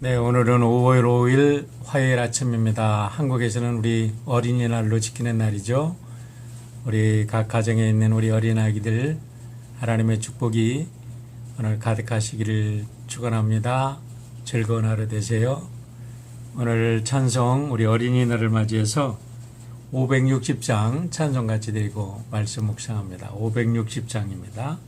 네, 오늘은 5월 5일 화요일 아침입니다. 한국에서는 우리 어린이날로 지키는 날이죠. 우리 각 가정에 있는 우리 어린아기들 하나님의 축복이 오늘 가득하시기를 축원합니다. 즐거운 하루 되세요. 오늘 찬송 우리 어린이날을 맞이해서 560장 찬송 같이 드리고 말씀 묵상합니다. 560장입니다.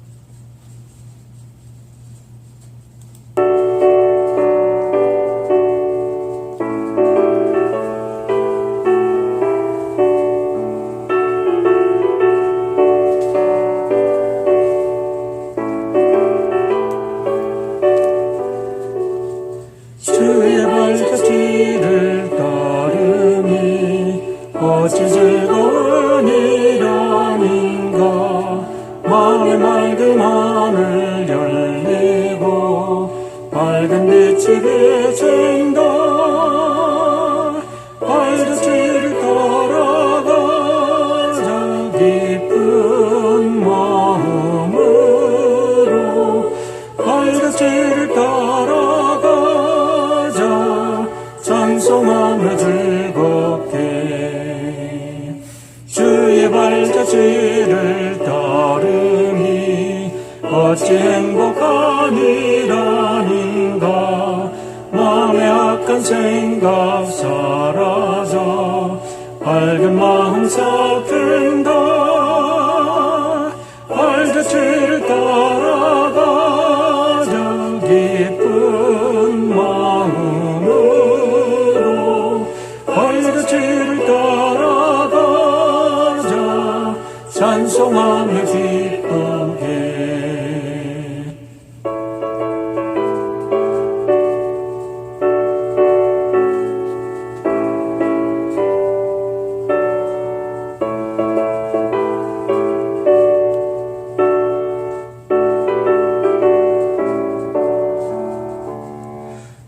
주의 발자취를 따르니 어찌 즐거운 일아닌가. 마음의 맑은 하늘 열리고 밝은 빛이 비친다. 발자취를 따라가자 기쁜 마음으로. 발자취를 따라가자 찬송하며 즐겁게. 주의 발자취를 따르니 어찌 행복한 일아닌가. 마음의 악한 생각 사라져 밝은 마음 싹든다. 발자취를 따라가자 기쁜 마음으로. 발자취를 따라가자 찬송하며 기쁘게.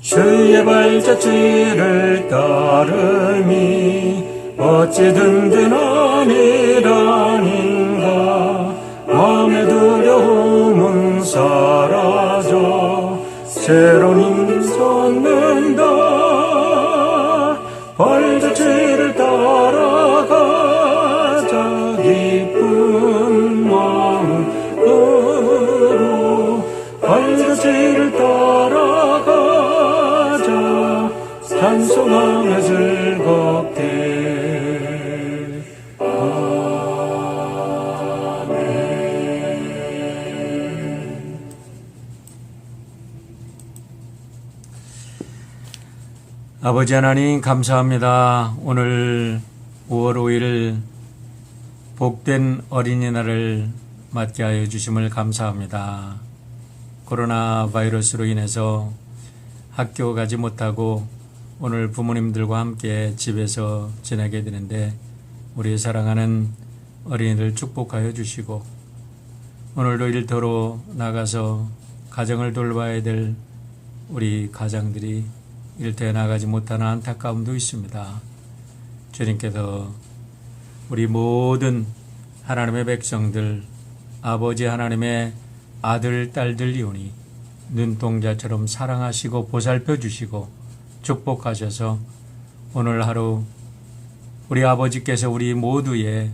주의 발자취를 따르니 어찌 든든한 일아닌가. 마음의 두려움은 사라져 새로운 힘 솟는다. 발자취를 따라가자 기쁜 마음으로. 발자취를 따라가자 찬송하며 즐겁게. 아멘. 아버지 하나님 감사합니다. 오늘 5월 5일 복된 어린이날을 맞게 하여 주심을 감사합니다. 코로나 바이러스로 인해서 학교 가지 못하고 오늘 부모님들과 함께 집에서 지내게 되는데 우리 사랑하는 어린이들 축복하여 주시고 오늘도 일터로 나가서 가정을 돌봐야 될 우리 가장들이 일터에 나가지 못하는 안타까움도 있습니다. 주님께서 우리 모든 하나님의 백성들 아버지 하나님의 아들 딸들이오니 눈동자처럼 사랑하시고 보살펴 주시고 축복하셔서 오늘 하루 우리 아버지께서 우리 모두의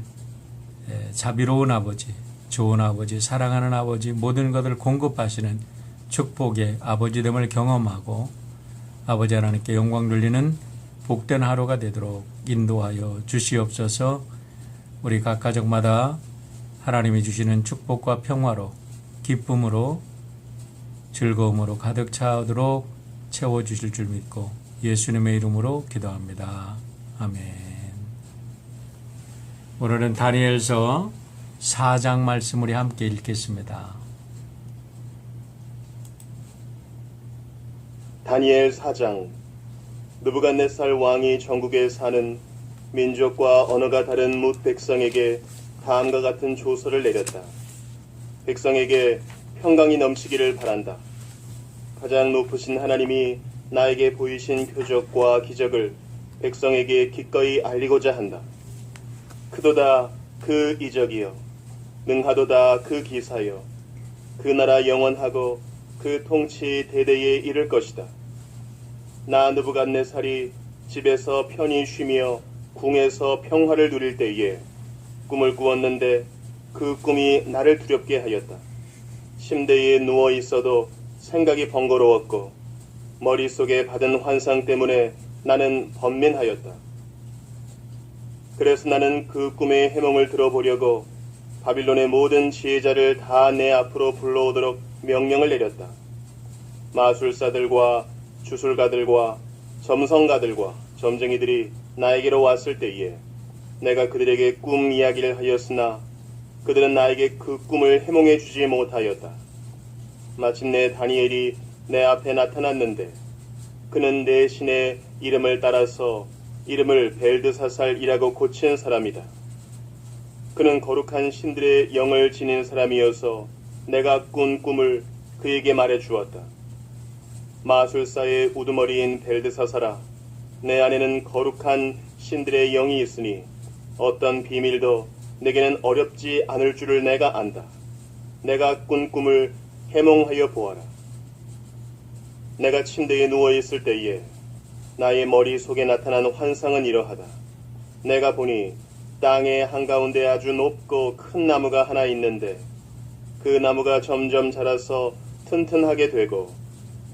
자비로운 아버지, 좋은 아버지, 사랑하는 아버지, 모든 것을 공급하시는 축복의 아버지됨을 경험하고 아버지 하나님께 영광 돌리는 복된 하루가 되도록 인도하여 주시옵소서. 우리 각 가정마다 하나님이 주시는 축복과 평화로 기쁨으로 즐거움으로 가득 차오도록 채워주실 줄 믿고 예수님의 이름으로 기도합니다. 아멘. 오늘은 다니엘서 4장 말씀 우리 함께 읽겠습니다. 다니엘 4장. 느부갓네살 왕이 전국에 사는 민족과 언어가 다른 뭇 백성에게 다음과 같은 조서를 내렸다. 백성에게 평강이 넘치기를 바란다. 가장 높으신 하나님이 나에게 보이신 표적과 기적을 백성에게 기꺼이 알리고자 한다. 크도다 그 이적이여, 능하도다 그 기사여. 그 나라 영원하고 그 통치 대대에 이를 것이다. 나 느부갓네살이 집에서 편히 쉬며 궁에서 평화를 누릴 때에 꿈을 꾸었는데 그 꿈이 나를 두렵게 하였다. 침대에 누워 있어도 생각이 번거로웠고 머릿속에 받은 환상 때문에 나는 번민하였다. 그래서 나는 그 꿈의 해몽을 들어보려고 바빌론의 모든 지혜자를 다 내 앞으로 불러오도록 명령을 내렸다. 마술사들과 주술가들과 점성가들과 점쟁이들이 나에게로 왔을 때에 내가 그들에게 꿈 이야기를 하였으나 그들은 나에게 그 꿈을 해몽해 주지 못하였다. 마침내 다니엘이 내 앞에 나타났는데 그는 내 신의 이름을 따라서 이름을 벨드사살이라고 고친 사람이다. 그는 거룩한 신들의 영을 지닌 사람이어서 내가 꾼 꿈을 그에게 말해 주었다. 마술사의 우두머리인 벨드사살아, 내 안에는 거룩한 신들의 영이 있으니 어떤 비밀도 내게는 어렵지 않을 줄을 내가 안다. 내가 꾼 꿈을 해몽하여 보아라. 내가 침대에 누워 있을 때에 나의 머릿속에 나타난 환상은 이러하다. 내가 보니 땅의 한가운데 아주 높고 큰 나무가 하나 있는데 그 나무가 점점 자라서 튼튼하게 되고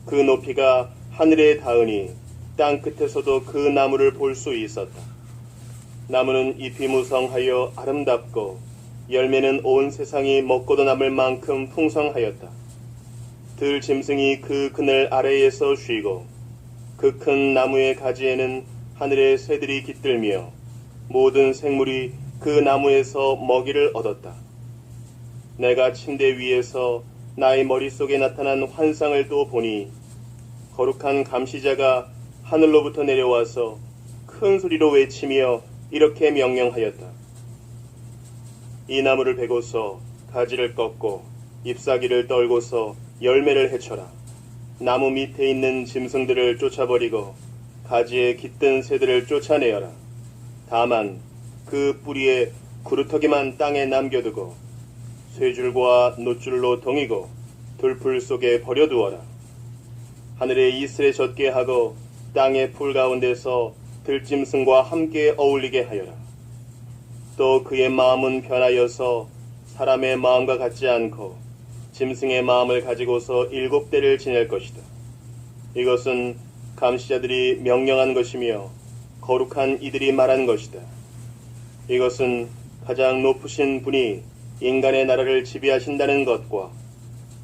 그 높이가 하늘에 닿으니 땅 끝에서도 그 나무를 볼 수 있었다. 나무는 잎이 무성하여 아름답고 열매는 온 세상이 먹고도 남을 만큼 풍성하였다. 들 짐승이 그 그늘 아래에서 쉬고 그 큰 나무의 가지에는 하늘의 새들이 깃들며 모든 생물이 그 나무에서 먹이를 얻었다. 내가 침대 위에서 나의 머릿속에 나타난 환상을 또 보니 거룩한 감시자가 하늘로부터 내려와서 큰 소리로 외치며 이렇게 명령하였다. 이 나무를 베고서 가지를 꺾고 잎사귀를 떨고서 열매를 해쳐라. 나무 밑에 있는 짐승들을 쫓아버리고 가지에 깃든 새들을 쫓아내어라. 다만 그 뿌리에 구루터기만 땅에 남겨두고 쇠줄과 노줄로 동이고 돌풀 속에 버려두어라. 하늘에 이슬에 젖게 하고 땅의 풀 가운데서 들짐승과 함께 어울리게 하여라. 또 그의 마음은 변하여서 사람의 마음과 같지 않고 짐승의 마음을 가지고서 7대를 지낼 것이다. 이것은 감시자들이 명령한 것이며 거룩한 이들이 말한 것이다. 이것은 가장 높으신 분이 인간의 나라를 지배하신다는 것과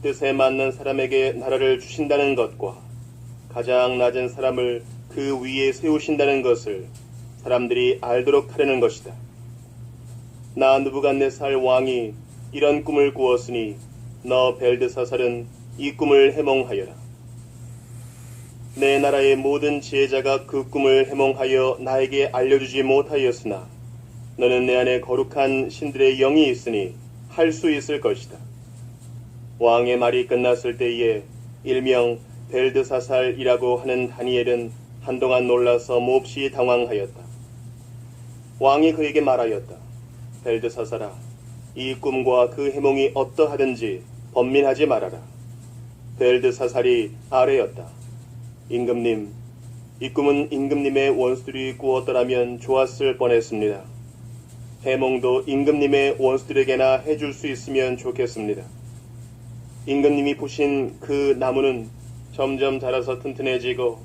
뜻에 맞는 사람에게 나라를 주신다는 것과 가장 낮은 사람을 그 위에 세우신다는 것을 사람들이 알도록 하려는 것이다. 나 느부갓네살 왕이 이런 꿈을 꾸었으니 너 벨드사살은 이 꿈을 해몽하여라. 내 나라의 모든 지혜자가 그 꿈을 해몽하여 나에게 알려주지 못하였으나 너는 내 안에 거룩한 신들의 영이 있으니 할 수 있을 것이다. 왕의 말이 끝났을 때에 일명 벨드사살이라고 하는 다니엘은 한동안 놀라서 몹시 당황하였다. 왕이 그에게 말하였다. 벨드사살아, 이 꿈과 그 해몽이 어떠하든지 번민하지 말아라. 벨드사살이 아뢰었다. 임금님, 이 꿈은 임금님의 원수들이 꾸었더라면 좋았을 뻔했습니다. 해몽도 임금님의 원수들에게나 해줄 수 있으면 좋겠습니다. 임금님이 보신 그 나무는 점점 자라서 튼튼해지고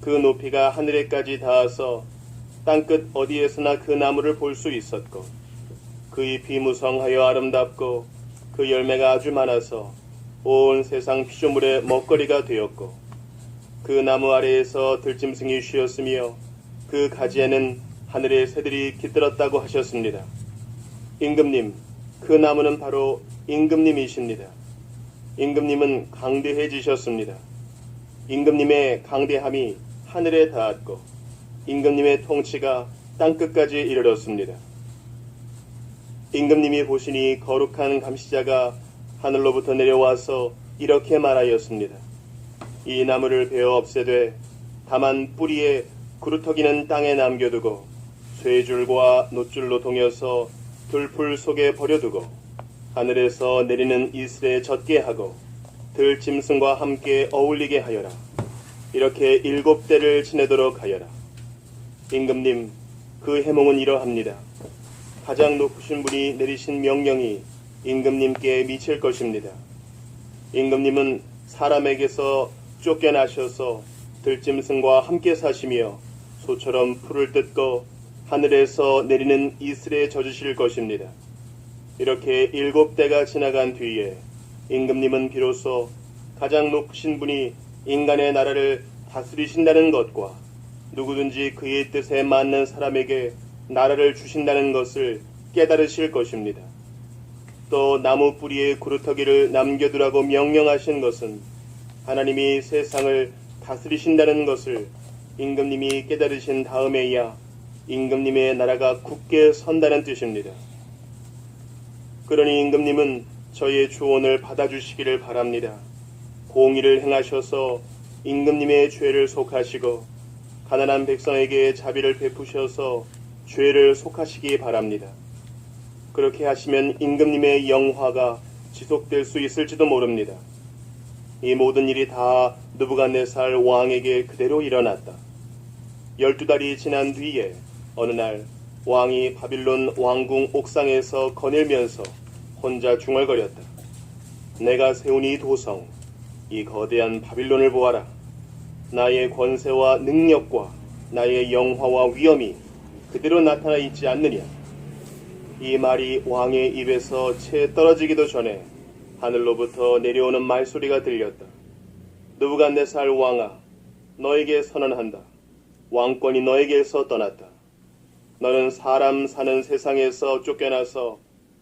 그 높이가 하늘에까지 닿아서 땅끝 어디에서나 그 나무를 볼 수 있었고 그 잎이 무성하여 아름답고 그 열매가 아주 많아서 온 세상 피조물의 먹거리가 되었고 그 나무 아래에서 들짐승이 쉬었으며 그 가지에는 하늘의 새들이 깃들었다고 하셨습니다. 임금님, 그 나무는 바로 임금님이십니다. 임금님은 강대해지셨습니다. 임금님의 강대함이 하늘에 닿았고 임금님의 통치가 땅끝까지 이르렀습니다. 임금님이 보시니 거룩한 감시자가 하늘로부터 내려와서 이렇게 말하였습니다. 이 나무를 베어 없애되 다만 뿌리에 구루터기는 땅에 남겨두고 쇠줄과 노줄로 동여서 돌풀 속에 버려두고 하늘에서 내리는 이슬에 젖게 하고 들짐승과 함께 어울리게 하여라. 이렇게 7대를 지내도록 하여라. 임금님, 그 해몽은 이러합니다. 가장 높으신 분이 내리신 명령이 임금님께 미칠 것입니다. 임금님은 사람에게서 쫓겨나셔서 들짐승과 함께 사시며 소처럼 풀을 뜯고 하늘에서 내리는 이슬에 젖으실 것입니다. 이렇게 7대가 지나간 뒤에 임금님은 비로소 가장 높으신 분이 인간의 나라를 다스리신다는 것과 누구든지 그의 뜻에 맞는 사람에게 나라를 주신다는 것을 깨달으실 것입니다. 또 나무 뿌리에 구루터기를 남겨두라고 명령하신 것은 하나님이 세상을 다스리신다는 것을 임금님이 깨달으신 다음에야 임금님의 나라가 굳게 선다는 뜻입니다. 그러니 임금님은 저의 조언을 받아주시기를 바랍니다. 공의를 행하셔서 임금님의 죄를 속하시고 가난한 백성에게 자비를 베푸셔서 죄를 속하시기 바랍니다. 그렇게 하시면 임금님의 영화가 지속될 수 있을지도 모릅니다. 이 모든 일이 다 느부갓네살 왕에게 그대로 일어났다. 12달이 지난 뒤에 어느 날 왕이 바빌론 왕궁 옥상에서 거닐면서 혼자 중얼거렸다. 내가 세운 이 도성, 이 거대한 바빌론을 보아라. 나의 권세와 능력과 나의 영화와 위엄이 그대로 나타나 있지 않느냐. 이 말이 왕의 입에서 채 떨어지기도 전에 하늘로부터 내려오는 말소리가 들렸다. 느부갓네살 왕아, 너에게 선언한다. 왕권이 너에게서 떠났다. 너는 사람 사는 세상에서 쫓겨나서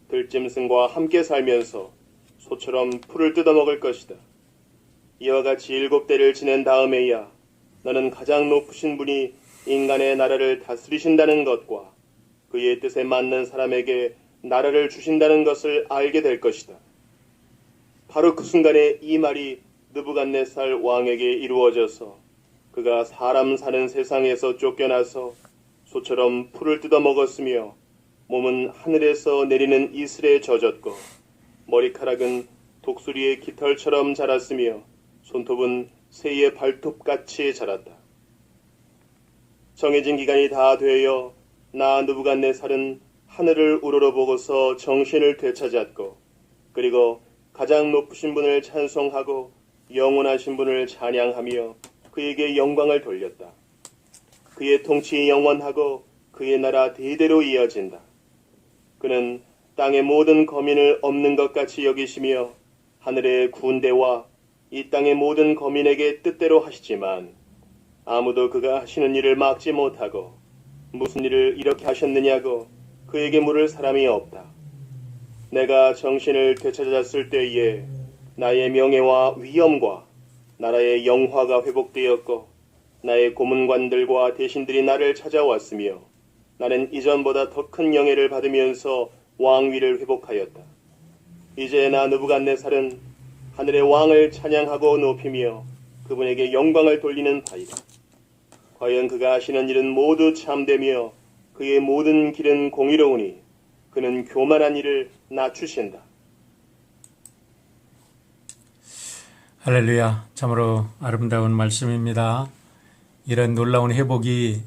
들짐승과 함께 살면서 소처럼 풀을 뜯어먹을 것이다. 이와 같이 7대를 지낸 다음에야 너는 가장 높으신 분이 인간의 나라를 다스리신다는 것과 그의 뜻에 맞는 사람에게 나라를 주신다는 것을 알게 될 것이다. 바로 그 순간에 이 말이 느부갓네살 왕에게 이루어져서 그가 사람 사는 세상에서 쫓겨나서 소처럼 풀을 뜯어먹었으며 몸은 하늘에서 내리는 이슬에 젖었고 머리카락은 독수리의 깃털처럼 자랐으며 손톱은 새의 발톱같이 자랐다. 정해진 기간이 다 되어 나 느부갓네살은 하늘을 우러러보고서 정신을 되찾았고 그리고 가장 높으신 분을 찬송하고 영원하신 분을 찬양하며 그에게 영광을 돌렸다. 그의 통치 영원하고 그의 나라 대대로 이어진다. 그는 땅의 모든 거민을 없는 것 같이 여기시며 하늘의 군대와 이 땅의 모든 거민에게 뜻대로 하시지만 아무도 그가 하시는 일을 막지 못하고 무슨 일을 이렇게 하셨느냐고 그에게 물을 사람이 없다. 내가 정신을 되찾았을 때에 나의 명예와 위엄과 나라의 영화가 회복되었고 나의 고문관들과 대신들이 나를 찾아왔으며 나는 이전보다 더 큰 영예를 받으면서 왕위를 회복하였다. 이제 나 느부갓네살은 하늘의 왕을 찬양하고 높이며 그분에게 영광을 돌리는 바이다. 과연 그가 하시는 일은 모두 참되며 그의 모든 길은 공의로우니 그는 교만한 일을 낮추신다. 할렐루야. 참으로 아름다운 말씀입니다. 이런 놀라운 회복이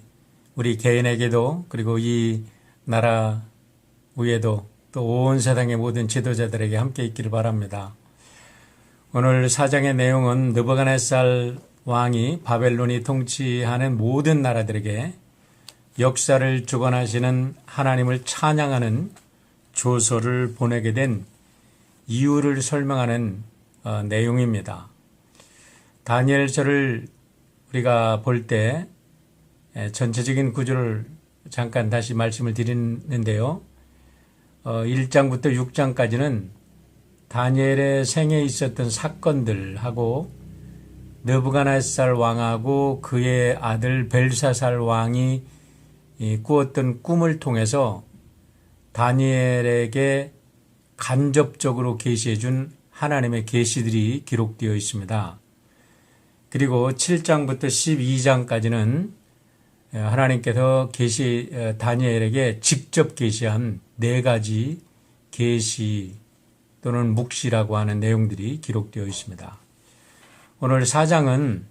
우리 개인에게도 그리고 이 나라 위에도 또 온 세상의 모든 지도자들에게 함께 있기를 바랍니다. 오늘 사장의 내용은 느부갓네살 왕이 바벨론이 통치하는 모든 나라들에게 역사를 주관하시는 하나님을 찬양하는 조서를 보내게 된 이유를 설명하는 내용입니다. 다니엘서를 우리가 볼 때 전체적인 구조를 잠깐 다시 말씀을 드리는데요. 1장부터 6장까지는 다니엘의 생에 있었던 사건들하고 느부갓네살 왕하고 그의 아들 벨사살 왕이 꾸었던 꿈을 통해서 다니엘에게 간접적으로 계시해 준 하나님의 계시들이 기록되어 있습니다. 그리고 7장부터 12장까지는 하나님께서 다니엘에게 직접 계시한 4가지 계시 또는 묵시라고 하는 내용들이 기록되어 있습니다. 오늘 4장은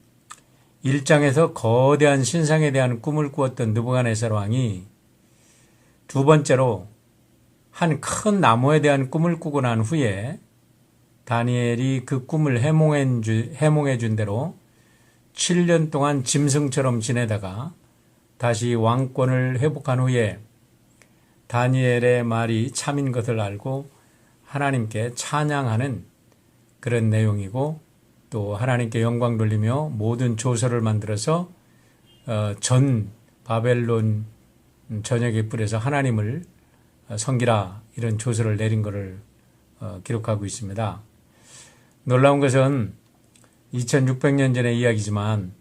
1장에서 거대한 신상에 대한 꿈을 꾸었던 느부갓네살 왕이 두 번째로 한 큰 나무에 대한 꿈을 꾸고 난 후에 다니엘이 그 꿈을 해몽해 준 대로 7년 동안 짐승처럼 지내다가 다시 왕권을 회복한 후에 다니엘의 말이 참인 것을 알고 하나님께 찬양하는 그런 내용이고, 또 하나님께 영광 돌리며 모든 조서를 만들어서 전 바벨론 전역에 뿌려서 하나님을 섬기라, 이런 조서를 내린 것을 기록하고 있습니다. 놀라운 것은 2600년 전의 이야기지만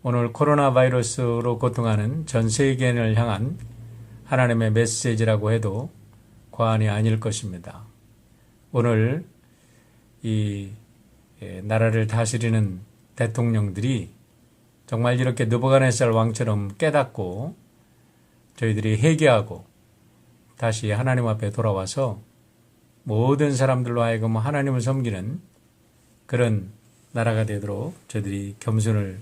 오늘 코로나 바이러스로 고통하는 전 세계인을 향한 하나님의 메시지라고 해도 과언이 아닐 것입니다. 오늘 이 나라를 다스리는 대통령들이 정말 이렇게 느부갓네살 왕처럼 깨닫고 저희들이 회개하고 다시 하나님 앞에 돌아와서 모든 사람들로 하여금 하나님을 섬기는 그런 나라가 되도록 저희들이 겸손을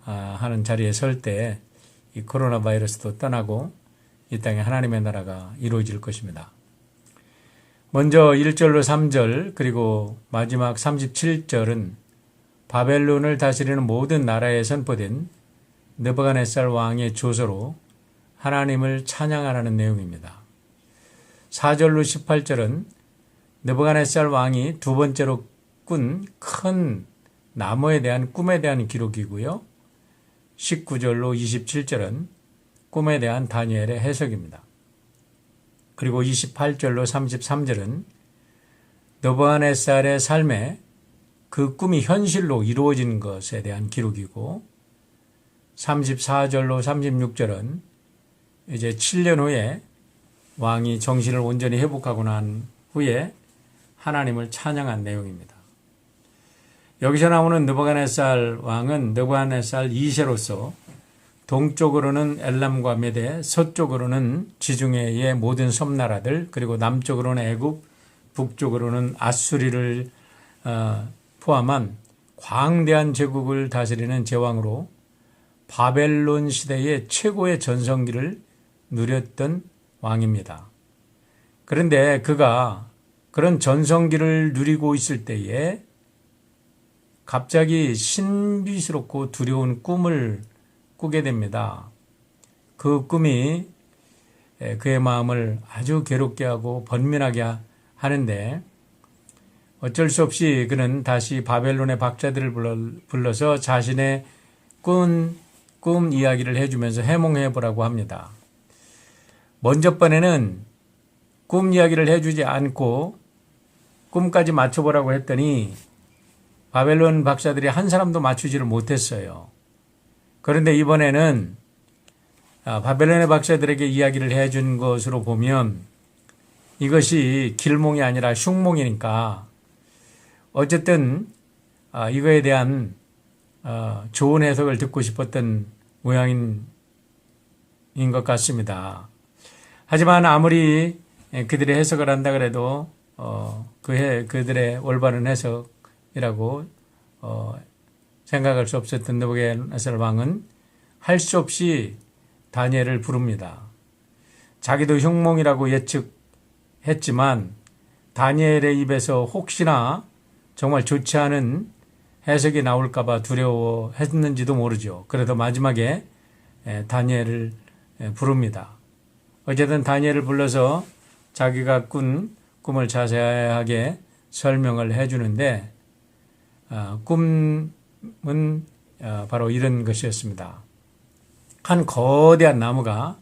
하는 자리에 설 때 이 코로나 바이러스도 떠나고 이 땅에 하나님의 나라가 이루어질 것입니다. 먼저 1절로 3절 그리고 마지막 37절은 바벨론을 다스리는 모든 나라에 선포된 느부갓네살 왕의 조서로 하나님을 찬양하라는 내용입니다. 4절로 18절은 느부갓네살 왕이 두 번째로 꾼 큰 나무에 대한 꿈에 대한 기록이고요. 19절로 27절은 꿈에 대한 다니엘의 해석입니다. 그리고 28절로 33절은 느부갓네살의 삶에 그 꿈이 현실로 이루어진 것에 대한 기록이고, 34절로 36절은 이제 7년 후에 왕이 정신을 온전히 회복하고 난 후에 하나님을 찬양한 내용입니다. 여기서 나오는 느부갓네살 왕은 느부갓네살 2세로서 동쪽으로는 엘람과 메대, 서쪽으로는 지중해의 모든 섬나라들, 그리고 남쪽으로는 애굽, 북쪽으로는 아수리를 포함한 광대한 제국을 다스리는 제왕으로 바벨론 시대의 최고의 전성기를 누렸던 왕입니다. 그런데 그가 그런 전성기를 누리고 있을 때에 갑자기 신비스럽고 두려운 꿈을 꾸게 됩니다. 그 꿈이 그의 마음을 아주 괴롭게 하고 번민하게 하는데 어쩔 수 없이 그는 다시 바벨론의 박사들을 불러서 자신의 꿈 이야기를 해주면서 해몽해 보라고 합니다. 먼저 번에는 꿈 이야기를 해주지 않고 꿈까지 맞춰보라고 했더니 바벨론 박사들이 한 사람도 맞추지를 못했어요. 그런데 이번에는 바벨론의 박사들에게 이야기를 해준 것으로 보면 이것이 길몽이 아니라 흉몽이니까 어쨌든 이거에 대한 좋은 해석을 듣고 싶었던 모양인 것 같습니다. 하지만 아무리 그들의 해석을 한다 그래도 그들의 올바른 해석이라고 생각할 수 없었던 느부갓네살 왕은 할 수 없이 다니엘을 부릅니다. 자기도 흉몽이라고 예측했지만 다니엘의 입에서 혹시나 정말 좋지 않은 해석이 나올까 봐 두려워했는지도 모르죠. 그래도 마지막에 다니엘을 부릅니다. 어쨌든 다니엘을 불러서 자기가 꾼 꿈을 자세하게 설명을 해주는데 꿈은 바로 이런 것이었습니다. 한 거대한 나무가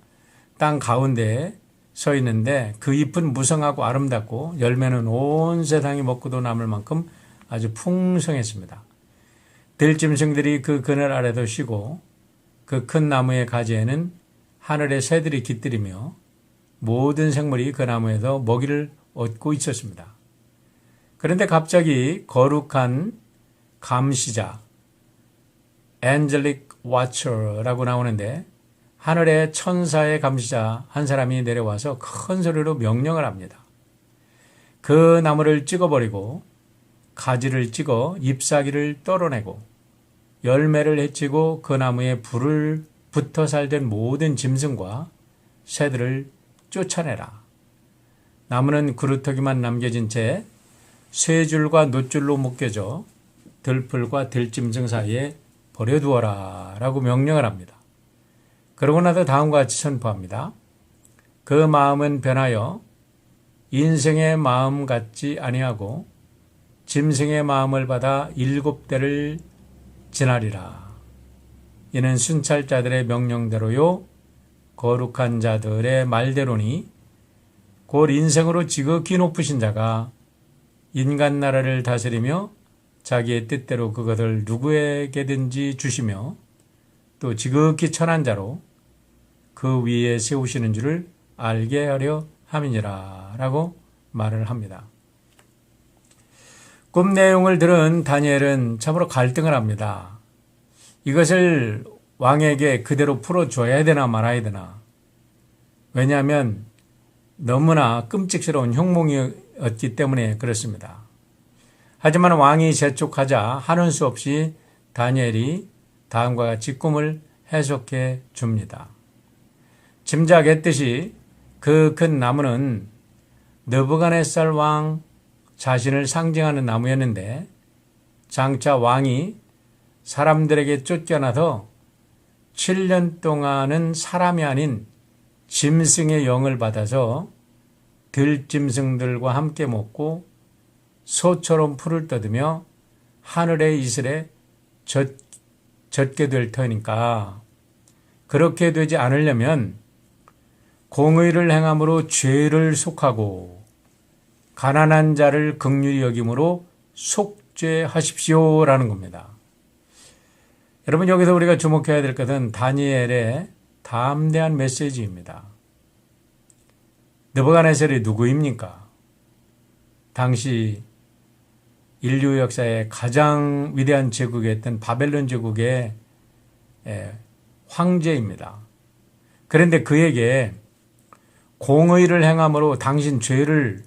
땅 가운데에 서 있는데 그 잎은 무성하고 아름답고 열매는 온 세상이 먹고도 남을 만큼 아주 풍성했습니다. 들짐승들이 그 그늘 아래도 쉬고 그 큰 나무의 가지에는 하늘의 새들이 깃들이며 모든 생물이 그 나무에서 먹이를 얻고 있었습니다. 그런데 갑자기 거룩한 감시자, Angelic Watcher라고 나오는데 하늘의 천사의 감시자 한 사람이 내려와서 큰 소리로 명령을 합니다. 그 나무를 찍어버리고 가지를 찍어 잎사귀를 떨어내고 열매를 해치고 그 나무에 불을 붙어 살던 모든 짐승과 새들을 쫓아내라. 나무는 그루터기만 남겨진 채 쇠줄과 놋줄로 묶여져 들풀과 들짐승 사이에 버려두어라 라고 명령을 합니다. 그러고 나서 다음과 같이 선포합니다. 그 마음은 변하여 인생의 마음 같지 아니하고 짐승의 마음을 받아 7대를 지나리라. 이는 순찰자들의 명령대로요 거룩한 자들의 말대로니 곧 인생으로 지극히 높으신 자가 인간 나라를 다스리며 자기의 뜻대로 그것을 누구에게든지 주시며 또 지극히 천한 자로 그 위에 세우시는 줄을 알게 하려 함이니라 라고 말을 합니다. 꿈 내용을 들은 다니엘은 참으로 갈등을 합니다. 이것을 왕에게 그대로 풀어줘야 되나 말아야 되나. 왜냐하면 너무나 끔찍스러운 흉몽이었기 때문에 그렇습니다. 하지만 왕이 재촉하자 하는 수 없이 다니엘이 다음과 같이 꿈을 해석해 줍니다. 짐작했듯이 그 큰 나무는 느부갓네살 왕 자신을 상징하는 나무였는데 장차 왕이 사람들에게 쫓겨나서 7년 동안은 사람이 아닌 짐승의 영을 받아서 들짐승들과 함께 먹고 소처럼 풀을 뜯으며 하늘의 이슬에 젖게 될 터니까 그렇게 되지 않으려면 공의를 행함으로 죄를 속하고 가난한 자를 긍휼히 여김으로 속죄하십시오라는 겁니다. 여러분 여기서 우리가 주목해야 될 것은 다니엘의 담대한 메시지입니다. 느부갓네살이 누구입니까? 당시 인류 역사의 가장 위대한 제국이었던 바벨론 제국의 황제입니다. 그런데 그에게 공의를 행함으로 당신 죄를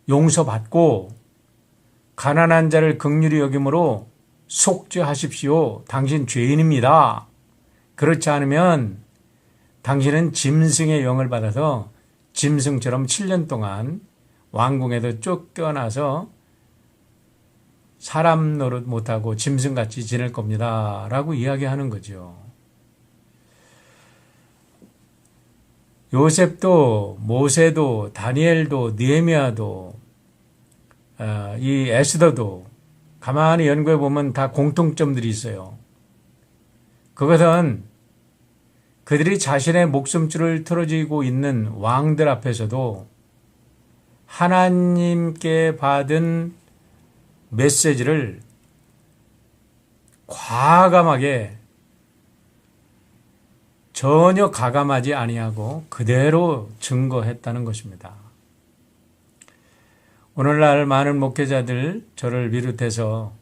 용서받고 가난한 자를 긍휼히 여김으로 속죄하십시오. 당신 죄인입니다. 그렇지 않으면 당신은 짐승의 영을 받아서 짐승처럼 7년 동안 왕궁에서 쫓겨나서 사람 노릇 못하고 짐승같이 지낼 겁니다. 라고 이야기하는 거죠. 요셉도 모세도 다니엘도 느헤미야도 이 에스더도 가만히 연구해 보면 다 공통점들이 있어요. 그것은 그들이 자신의 목숨줄을 틀어쥐고 있는 왕들 앞에서도 하나님께 받은 메시지를 과감하게 전혀 가감하지 아니하고 그대로 증거했다는 것입니다. 오늘날 많은 목회자들, 저를 비롯해서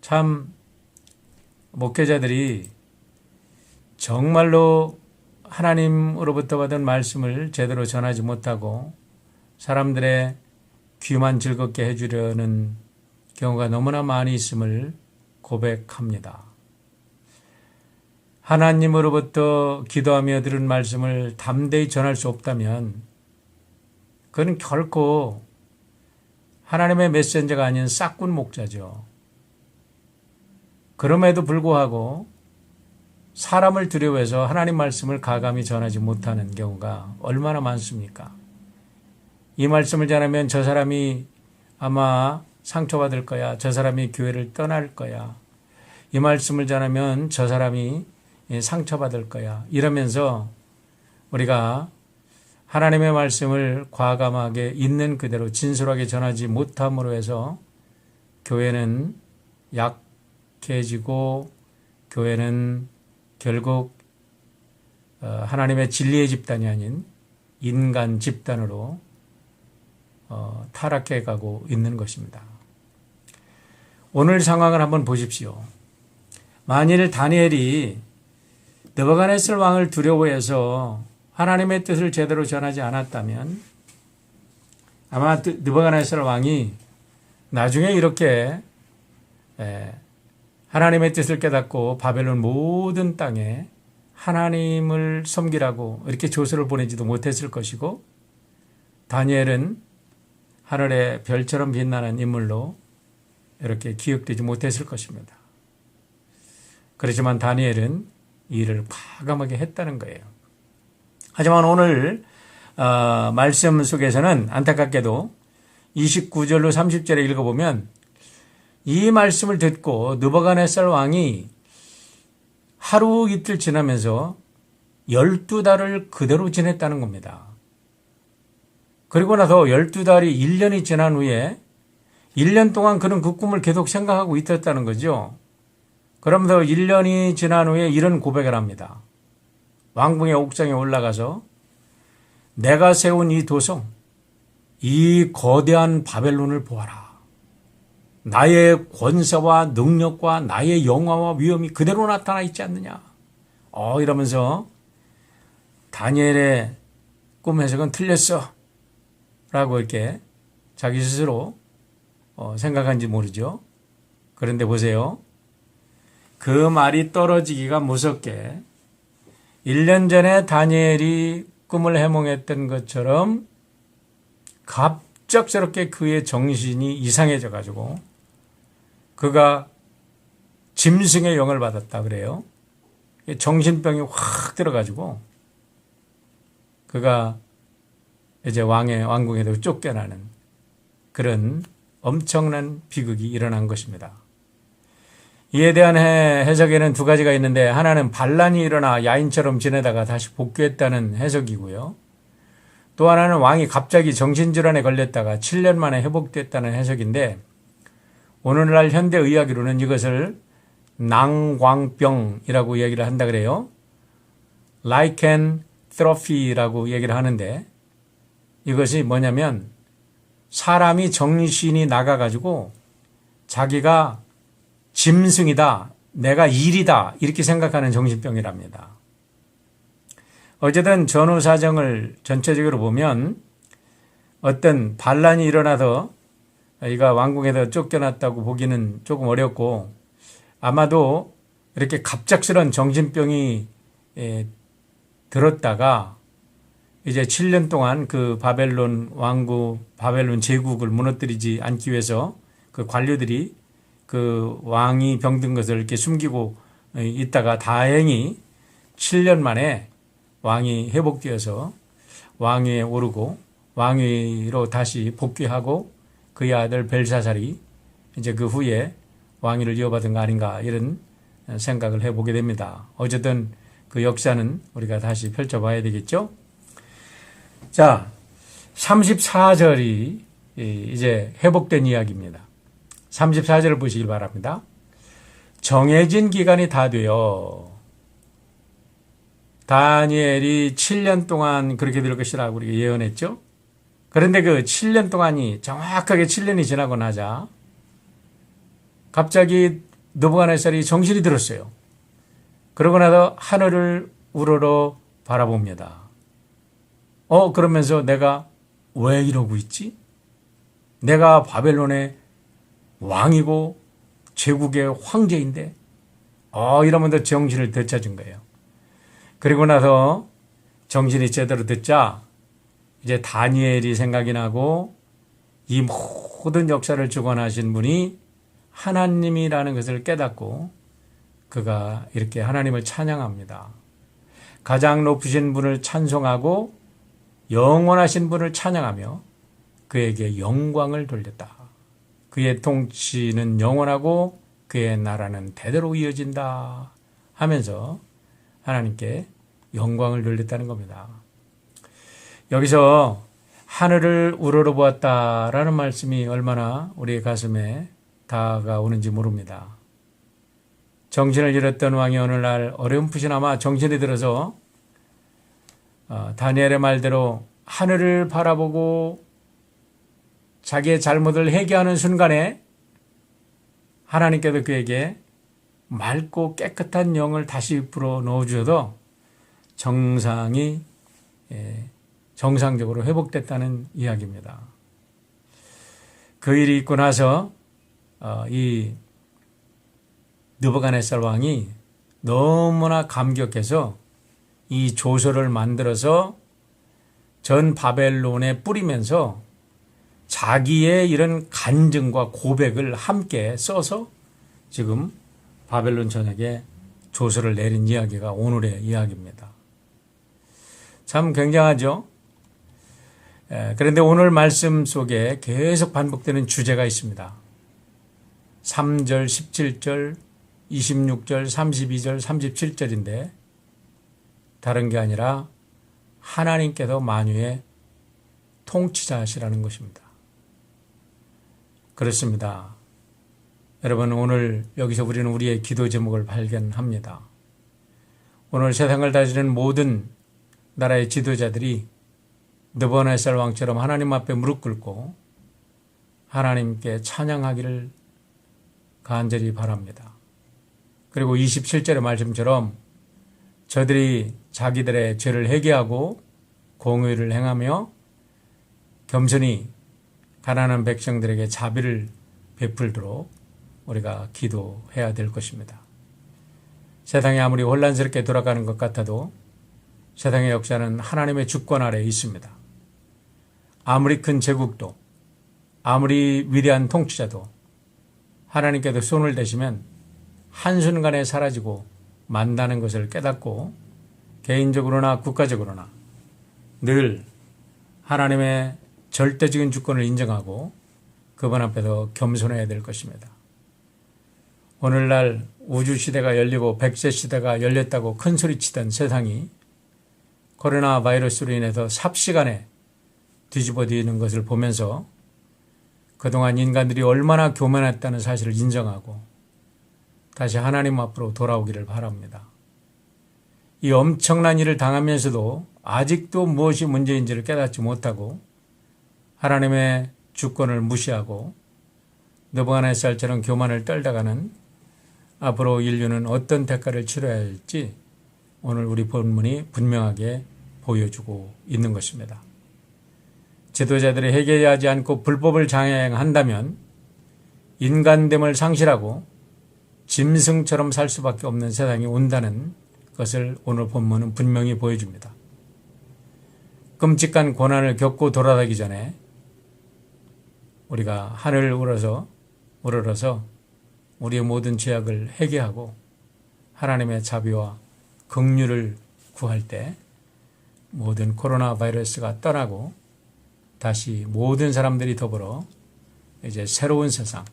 참 목회자들이 정말로 하나님으로부터 받은 말씀을 제대로 전하지 못하고 사람들의 귀만 즐겁게 해주려는 경우가 너무나 많이 있음을 고백합니다. 하나님으로부터 기도하며 들은 말씀을 담대히 전할 수 없다면 그건 결코 하나님의 메신저가 아닌 싹군 목자죠. 그럼에도 불구하고 사람을 두려워해서 하나님 말씀을 가감히 전하지 못하는 경우가 얼마나 많습니까? 이 말씀을 전하면 저 사람이 아마 상처받을 거야. 저 사람이 교회를 떠날 거야. 이 말씀을 전하면 저 사람이 상처받을 거야. 이러면서 우리가 하나님의 말씀을 과감하게 있는 그대로 진솔하게 전하지 못함으로 해서 교회는 약해지고 교회는 결국 하나님의 진리의 집단이 아닌 인간 집단으로 타락해 가고 있는 것입니다. 오늘 상황을 한번 보십시오. 만일 다니엘이 느부갓네살 왕을 두려워해서 하나님의 뜻을 제대로 전하지 않았다면 아마 느부갓네살 왕이 나중에 이렇게 하나님의 뜻을 깨닫고 바벨론 모든 땅에 하나님을 섬기라고 이렇게 조서를 보내지도 못했을 것이고, 다니엘은 하늘의 별처럼 빛나는 인물로 이렇게 기억되지 못했을 것입니다. 그렇지만 다니엘은 이 일을 과감하게 했다는 거예요. 하지만 오늘 말씀 속에서는 안타깝게도 29절로 30절에 읽어보면 이 말씀을 듣고 느부갓네살 왕이 하루 이틀 지나면서 12달을 그대로 지냈다는 겁니다. 그리고 나서 12달이 1년이 지난 후에 1년 동안 그는 그 꿈을 계속 생각하고 있었다는 거죠. 그러면서 1년이 지난 후에 이런 고백을 합니다. 왕궁의 옥상에 올라가서 내가 세운 이 도성, 이 거대한 바벨론을 보아라. 나의 권세와 능력과 나의 영화와 위엄이 그대로 나타나 있지 않느냐. 이러면서 다니엘의 꿈 해석은 틀렸어 라고 이렇게 자기 스스로 생각한지 모르죠. 그런데 보세요. 그 말이 떨어지기가 무섭게 1년 전에 다니엘이 꿈을 해몽했던 것처럼 갑작스럽게 그의 정신이 이상해져 가지고 그가 짐승의 영을 받았다 그래요. 정신병이 확 들어가지고 그가 이제 왕궁에도 쫓겨나는 그런 엄청난 비극이 일어난 것입니다. 이에 대한 해석에는 두 가지가 있는데, 하나는 반란이 일어나 야인처럼 지내다가 다시 복귀했다는 해석이고요. 또 하나는 왕이 갑자기 정신질환에 걸렸다가 7년 만에 회복됐다는 해석인데, 오늘날 현대의학으로는 이것을 낭광병이라고 이야기를 한다 그래요. 라이켄트로피라고 얘기를 하는데, 이것이 뭐냐면 사람이 정신이 나가가지고 자기가 짐승이다, 내가 일이다 이렇게 생각하는 정신병이랍니다. 어쨌든 전후 사정을 전체적으로 보면 어떤 반란이 일어나서 이가 왕궁에서 쫓겨났다고 보기는 조금 어렵고, 아마도 이렇게 갑작스런 정신병이 들었다가 이제 7년 동안 그 바벨론 왕국, 바벨론 제국을 무너뜨리지 않기 위해서 그 관료들이 그 왕이 병든 것을 이렇게 숨기고 있다가 다행히 7년 만에 왕이 회복되어서 왕위에 오르고 왕위로 다시 복귀하고 그의 아들 벨사살이 이제 그 후에 왕위를 이어받은 거 아닌가, 이런 생각을 해보게 됩니다. 어쨌든 그 역사는 우리가 다시 펼쳐봐야 되겠죠. 자, 34절이 이제 회복된 이야기입니다. 34절을 보시길 바랍니다. 정해진 기간이 다 되어 다니엘이 7년 동안 그렇게 될 것이라고 우리가 예언했죠. 그런데 그 7년 동안이 정확하게 7년이 지나고 나자 갑자기 느부갓네살이 정신이 들었어요. 그러고 나서 하늘을 우러러 바라봅니다. 그러면서 내가 왜 이러고 있지? 내가 바벨론의 왕이고 제국의 황제인데 이러면서 정신을 되찾은 거예요. 그리고 나서 정신이 제대로 듣자 이제 다니엘이 생각이 나고 이 모든 역사를 주관하신 분이 하나님이라는 것을 깨닫고 그가 이렇게 하나님을 찬양합니다. 가장 높으신 분을 찬송하고 영원하신 분을 찬양하며 그에게 영광을 돌렸다. 그의 통치는 영원하고 그의 나라는 대대로 이어진다 하면서 하나님께 영광을 돌렸다는 겁니다. 여기서 하늘을 우러러보았다라는 말씀이 얼마나 우리의 가슴에 다가오는지 모릅니다. 정신을 잃었던 왕이 어느 날 어렴풋이나마 정신이 들어서 다니엘의 말대로 하늘을 바라보고 자기의 잘못을 회개하는 순간에 하나님께서 그에게 맑고 깨끗한 영을 다시 불어 넣어주셔도 정상적으로 회복됐다는 이야기입니다. 그 일이 있고 나서 이 느부갓네살 왕이 너무나 감격해서 이 조서를 만들어서 전 바벨론에 뿌리면서 자기의 이런 간증과 고백을 함께 써서 지금 바벨론 전역에 조서를 내린 이야기가 오늘의 이야기입니다. 참 굉장하죠? 그런데 오늘 말씀 속에 계속 반복되는 주제가 있습니다. 3절, 17절, 26절, 32절, 37절인데 다른 게 아니라 하나님께서 만유의 통치자시라는 것입니다. 그렇습니다. 여러분, 오늘 여기서 우리는 우리의 기도 제목을 발견합니다. 오늘 세상을 다스리는 모든 나라의 지도자들이 느부갓네살 왕처럼 하나님 앞에 무릎 꿇고 하나님께 찬양하기를 간절히 바랍니다. 그리고 27절의 말씀처럼 저들이 자기들의 죄를 회개하고 공의를 행하며 겸손히 가난한 백성들에게 자비를 베풀도록 우리가 기도해야 될 것입니다. 세상이 아무리 혼란스럽게 돌아가는 것 같아도 세상의 역사는 하나님의 주권 아래에 있습니다. 아무리 큰 제국도, 아무리 위대한 통치자도 하나님께서 손을 대시면 한순간에 사라지고 만다는 것을 깨닫고 개인적으로나 국가적으로나 늘 하나님의 절대적인 주권을 인정하고 그분 앞에서 겸손해야 될 것입니다. 오늘날 우주시대가 열리고 백세 시대가 열렸다고 큰소리치던 세상이 코로나 바이러스로 인해서 삽시간에 뒤집어지는 것을 보면서 그동안 인간들이 얼마나 교만했다는 사실을 인정하고 다시 하나님 앞으로 돌아오기를 바랍니다. 이 엄청난 일을 당하면서도 아직도 무엇이 문제인지를 깨닫지 못하고 하나님의 주권을 무시하고 느부갓네살처럼 교만을 떨다가는 앞으로 인류는 어떤 대가를 치러야 할지 오늘 우리 본문이 분명하게 보여주고 있는 것입니다. 지도자들이 회개하지 않고 불법을 장행한다면 인간됨을 상실하고 짐승처럼 살 수밖에 없는 세상이 온다는 것을 오늘 본문은 분명히 보여줍니다. 끔찍한 고난을 겪고 돌아가기 전에 우리가 하늘을 우러러서 우리의 모든 죄악을 회개하고 하나님의 자비와 긍휼을 구할 때 모든 코로나 바이러스가 떠나고 다시 모든 사람들이 더불어 이제 새로운 세상,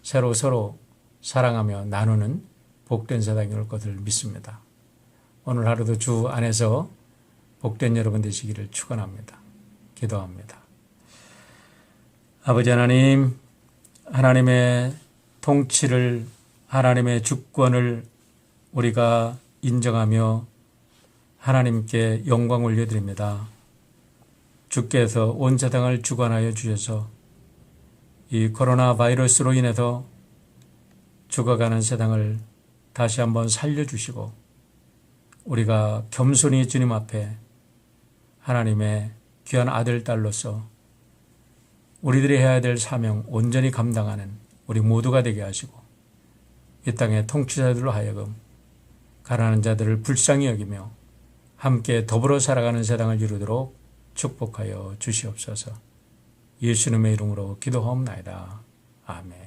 새로 서로 사랑하며 나누는 복된 세상이 올 것을 믿습니다. 오늘 하루도 주 안에서 복된 여러분 되시기를 축원합니다. 기도합니다. 아버지 하나님, 하나님의 통치를, 하나님의 주권을 우리가 인정하며 하나님께 영광 올려드립니다. 주께서 온 세상을 주관하여 주셔서 이 코로나 바이러스로 인해서 죽어가는 세상을 다시 한번 살려주시고 우리가 겸손히 주님 앞에 하나님의 귀한 아들, 딸로서 우리들이 해야 될 사명 온전히 감당하는 우리 모두가 되게 하시고 이 땅의 통치자들로 하여금 가난한 자들을 불쌍히 여기며 함께 더불어 살아가는 세상을 이루도록 축복하여 주시옵소서. 예수님의 이름으로 기도하옵나이다. 아멘.